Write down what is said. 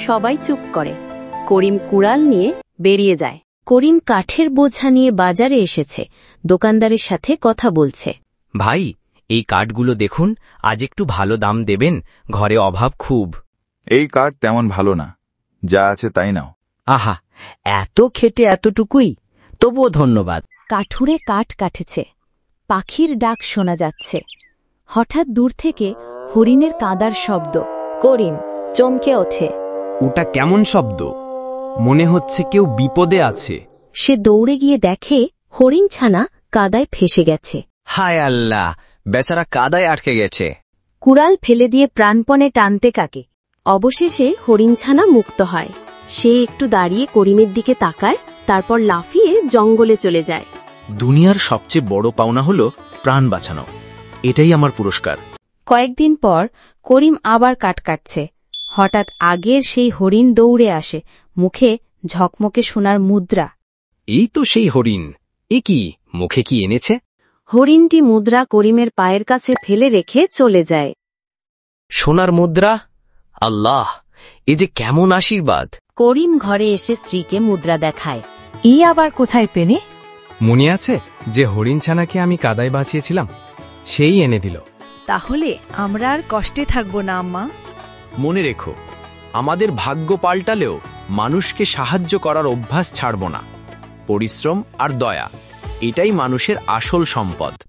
সবাই চুপ করে। করিম কুড়াল নিয়ে বেরিয়ে যায়। করিম কাঠের বোঝা নিয়ে বাজারে এসেছে, দোকানদারের সাথে কথা বলছে। ভাই, এই কাঠগুলো দেখুন, আজ একটু ভালো দাম দেবেন, ঘরে অভাব খুব। এই কাঠ তেমন ভালো না, যা আছে তাই নাও। আহা, এত খেটে এতটুকুই, তবুও ধন্যবাদ। কাঠুরে কাঠ কাটেছে, পাখির ডাক শোনা যাচ্ছে। হঠাৎ দূর থেকে হরিণের কাঁদার শব্দ। করিম চমকে ওঠে। ওটা কেমন শব্দ? মনে হচ্ছে কেউ বিপদে আছে। সে দৌড়ে গিয়ে দেখে হরিণ ছানা কাদায় ফেসে গেছে। হায় আল্লাহ, বেচারা কাদায় আটকে গেছে। কুড়াল ফেলে দিয়ে প্রাণপণে টানতে কাকে। অবশেষে হরিণছানা মুক্ত হয়। সে একটু দাঁড়িয়ে করিমের দিকে তাকায়, তারপর লাফিয়ে জঙ্গলে চলে যায়। দুনিয়ার সবচেয়ে বড় পাওনা হলো প্রাণ বাঁচানো। এটাই আমার পুরস্কার। কয়েকদিন পর করিম আবার কাঠ কাটছে। হঠাৎ আগের সেই হরিণ দৌড়ে আসে, মুখে ঝকমকে সোনার মুদ্রা। এই তো সেই হরিণ। এ কি, মুখে কি এনেছে? হরিণটি মুদ্রা করিমের পায়ের কাছে ফেলে রেখে চলে যায়। সোনার মুদ্রা! আল্লাহ, এ যে কেমন আশীর্বাদ! করিম ঘরে এসে স্ত্রীকে মুদ্রা দেখায়। এই আবার কোথায় পেনে? মনে আছে যে হরিণ ছানাকে আমি কাদায় বাঁচিয়েছিলাম? সেই এনে দিল। তাহলে আমরা আর কষ্টে থাকব না আম্মা। মনে রেখো, আমাদের ভাগ্য পাল্টালেও মানুষকে সাহায্য করার অভ্যাস ছাড়ব না। পরিশ্রম আর দয়া, এটাই মানুষের আসল সম্পদ।